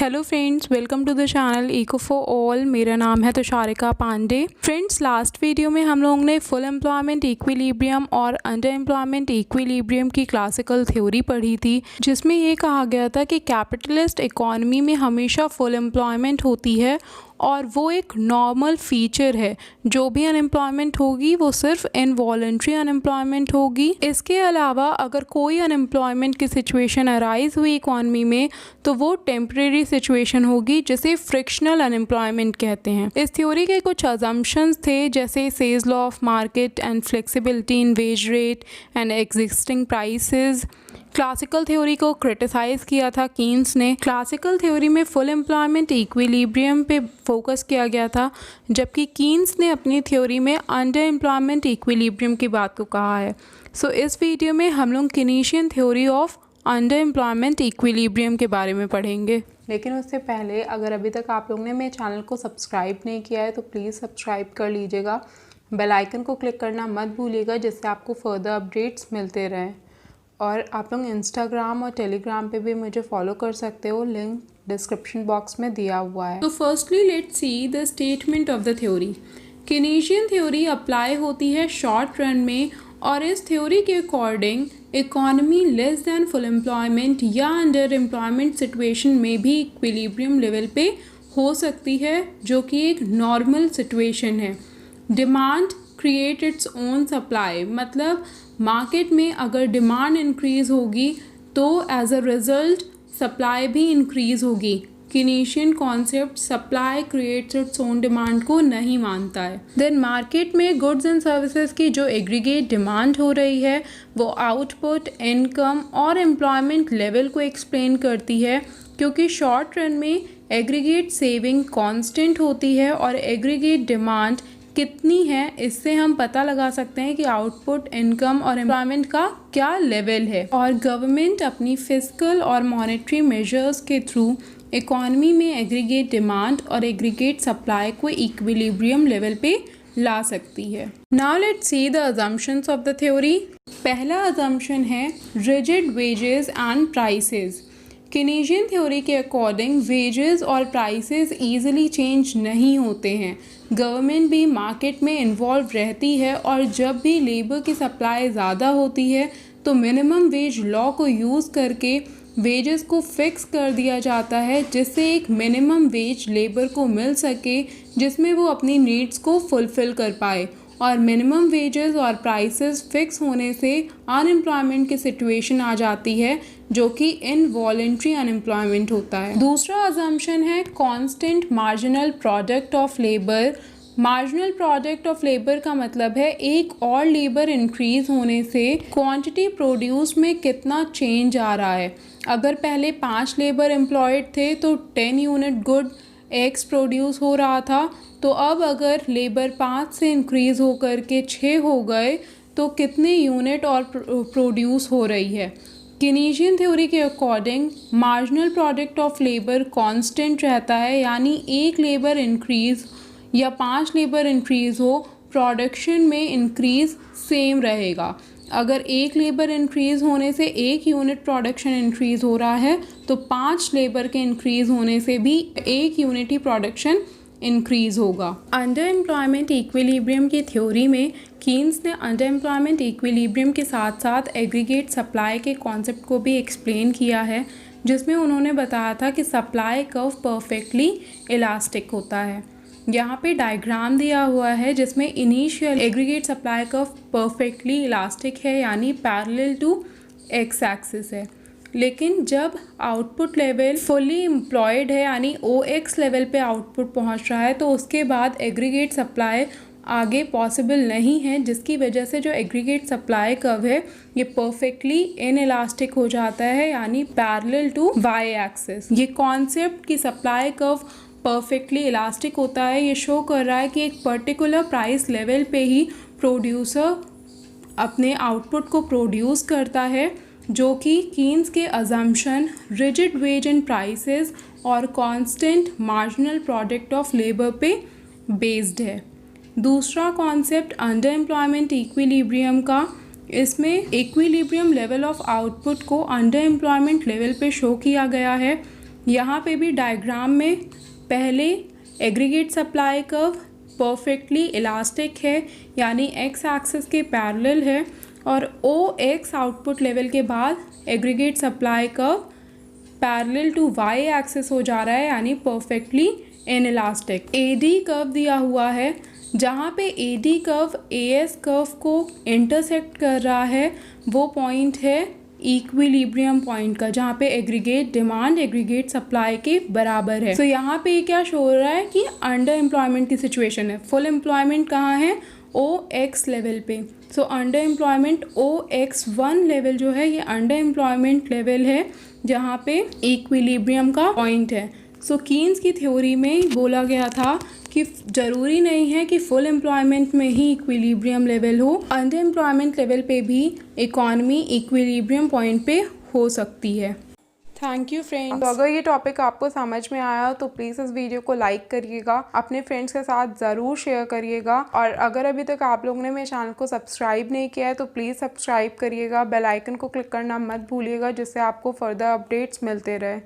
Hello friends, welcome to the channel eco for all. मेरा नाम है Tusharika Pandey. Friends, last video में हम लोगों ने फुल एम्प्लॉयमेंट इक्विलिब्रियम और अंडर एम्प्लॉयमेंट इक्विलिब्रियम की क्लासिकल थ्योरी पढ़ी थी, जिसमें ये कहा गया था कि कैपिटलिस्ट इकोनॉमी में हमेशा फुल एम्प्लॉयमेंट होती है और वो एक नॉर्मल फीचर है। जो भी अनएम्प्लॉयमेंट होगी वो सिर्फ इनवॉलंटरी अनएम्प्लॉयमेंट होगी। इसके अलावा अगर कोई अनएम्प्लॉयमेंट की सिचुएशन अराइज हुई इकॉनमी में तो वो टेम्परेरी सिचुएशन होगी, जिसे फ्रिक्शनल अनएम्प्लॉयमेंट कहते हैं। इस थ्योरी के कुछ अजम्पशंस थे, जैसे says law of market and flexibility in wage rate and existing prices. Classical theory को क्रिटिसाइज़ किया था कीन्स ने। क्लासिकल थ्योरी में फुल एम्प्लॉयमेंट इक्विलिब्रियम पे फोकस किया गया था, जबकि कीन्स ने अपनी थ्योरी में अंडर एम्प्लॉयमेंट इक्विलिब्रियम की बात को कहा है। सो इस वीडियो में हम लोग Keynesian theory of under employment equilibrium के बारे में पढ़ेंगे। लेकिन उससे पहले अगर अभी तक आप लोग ने मेरे चैनल को सब्सक्राइब नहीं किया है तो प्लीज़ सब्सक्राइब कर लीजिएगा। बेल आइकन को क्लिक करना मत भूलिएगा, जिससे आपको फर्दर अपडेट्स मिलते रहें। और आप लोग इंस्टाग्राम और टेलीग्राम पे भी मुझे फॉलो कर सकते हो, लिंक डिस्क्रिप्शन बॉक्स में दिया हुआ है। तो firstly let's see the statement of the theory. Keynesian theory apply होती है शॉर्ट रन में, और इस थ्योरी के according economy less than full employment या अंडर एम्प्लॉयमेंट सिचुएशन में भी इक्विलिब्रियम लेवल पे हो सकती है, जो कि एक नॉर्मल सिचुएशन है। Demand create its own supply, मतलब मार्केट में अगर डिमांड इंक्रीज़ होगी तो एज अ रिज़ल्ट सप्लाई भी इंक्रीज़ होगी। Keynesian concept supply creates its own demand को नहीं मानता है। देन मार्केट में गुड्स एंड सर्विसेज की जो एग्रीगेट डिमांड हो रही है वो आउटपुट, इनकम और एम्प्लॉयमेंट लेवल को एक्सप्लेन करती है, क्योंकि शॉर्ट रन में एग्रीगेट सेविंग कांस्टेंट होती है और एग्रीगेट डिमांड कितनी है इससे हम पता लगा सकते हैं कि आउटपुट, इनकम और एम्प्लॉयमेंट का क्या लेवल है। और गवर्नमेंट अपनी फिस्कल और मॉनेटरी मेजर्स के थ्रू इकोनॉमी में एग्रीगेट डिमांड और एग्रीगेट सप्लाई को इक्विलिब्रियम लेवल पे ला सकती है। Now let's see the assumptions of the theory. पहला अजम्पशन है rigid wages and prices. Keynesian theory के अकॉर्डिंग वेजेस और प्राइसेस ईजिली चेंज नहीं होते हैं। गवर्नमेंट भी मार्केट में इन्वॉल्व रहती है, और जब भी लेबर की सप्लाई ज़्यादा होती है तो मिनिमम वेज लॉ को यूज़ करके वेजेस को फिक्स कर दिया जाता है, जिससे एक मिनिमम वेज लेबर को मिल सके जिसमें वो अपनी नीड्स को फुलफ़िल कर पाए। और मिनिमम वेजेस और प्राइसेस फिक्स होने से अनएम्प्लॉयमेंट की सिचुएशन आ जाती है, जो कि इनवॉलंटरी अनएम्प्लॉयमेंट होता है। दूसरा अजम्पशन है constant marginal product of labour. Marginal product of labour का मतलब है एक और लेबर इंक्रीज होने से क्वांटिटी प्रोड्यूस में कितना चेंज आ रहा है। अगर पहले 5 लेबर एम्प्लॉयड थे तो 10 यूनिट गुड एक्स प्रोड्यूस हो रहा था, तो अब अगर लेबर 5 से इंक्रीज़ होकर के 6 हो गए तो कितने यूनिट और प्रोड्यूस हो रही है। कीनेशियन थ्योरी के according marginal product of labour constant रहता है, यानी एक लेबर इंक्रीज़ या 5 लेबर इंक्रीज़ हो, प्रोडक्शन में इंक्रीज़ सेम रहेगा। अगर एक लेबर इंक्रीज़ होने से 1 यूनिट प्रोडक्शन इंक्रीज़ हो रहा है तो 5 लेबर के इंक्रीज़ होने से भी 1 यूनिट ही प्रोडक्शन इंक्रीज़ होगा। अंडर एम्प्लॉयमेंट इक्विलिब्रियम की थ्योरी में कीन्स ने अंडर एम्प्लॉयमेंट इक्विलिब्रियम के साथ साथ एग्रीगेट सप्लाई के कॉन्सेप्ट को भी एक्सप्लेन किया है, जिसमें उन्होंने बताया था कि सप्लाई कर्व परफेक्टली इलास्टिक होता है। यहाँ पे डायग्राम दिया हुआ है जिसमें initial aggregate supply curve perfectly elastic है, यानी पैरेलल टू एक्स एक्सिस है। लेकिन जब आउटपुट लेवल फुली एम्प्लॉयड है, यानी OX लेवल पे आउटपुट पहुँच रहा है, तो उसके बाद एग्रीगेट सप्लाई आगे पॉसिबल नहीं है, जिसकी वजह से जो एग्रीगेट सप्लाई कर्व है ये परफेक्टली इनइलास्टिक हो जाता है, यानी पैरेलल टू Y एक्सिस। ये कॉन्सेप्ट कि सप्लाई कर्व परफेक्टली इलास्टिक होता है ये शो कर रहा है कि एक पर्टिकुलर प्राइस लेवल पे ही प्रोड्यूसर अपने आउटपुट को प्रोड्यूस करता है, जो कि कीन्स के assumption rigid wage and prices और constant marginal product of labour पे बेस्ड है। दूसरा कॉन्सेप्ट अंडर एम्प्लॉयमेंट इक्विलिब्रियम का, इसमें इक्विलिब्रियम लेवल ऑफ आउटपुट को अंडर एम्प्लॉयमेंट लेवल पे शो किया गया है। यहाँ पे भी डायग्राम में पहले aggregate supply curve perfectly elastic है, यानी एक्स एक्सिस के पैरेलल है, और ओ एक्स आउटपुट लेवल के बाद aggregate supply curve parallel to Y axis हो जा रहा है, यानी परफेक्टली इनइलास्टिक। एडी कर्व दिया हुआ है, जहाँ पे एडी कर्व एएस कर्व को इंटरसेक्ट कर रहा है, वो पॉइंट है इक्विलिब्रियम पॉइंट का, जहाँ पे एग्रीगेट डिमांड एग्रीगेट सप्लाई के बराबर है। तो यहाँ पे क्या शो हो रहा है कि अंडर एम्प्लॉयमेंट की सिचुएशन है। फुल एम्प्लॉयमेंट कहाँ है? ओ एक्स लेवल पे। So under employment OX1 level जो है, ये अंडर एम्प्लॉयमेंट लेवल है जहाँ पे इक्विलिब्रियम का पॉइंट है। सो कीन्स की थ्योरी में बोला गया था कि ज़रूरी नहीं है कि फुल एम्प्लॉयमेंट में ही इक्विलिब्रियम लेवल हो, अंडर एम्प्लॉयमेंट लेवल पे भी इकॉनमी इक्विलिब्रियम पॉइंट पे हो सकती है। Thank you friends. तो अगर ये टॉपिक आपको समझ में आया तो प्लीज़ इस वीडियो को लाइक करिएगा, अपने फ्रेंड्स के साथ ज़रूर शेयर करिएगा, और अगर अभी तक आप लोगों ने मेरे चैनल को सब्सक्राइब नहीं किया है तो प्लीज़ सब्सक्राइब करिएगा, बेल आइकन को क्लिक करना मत भूलिएगा, जिससे आपको फर्दर अपडेट्स मिलते रहे।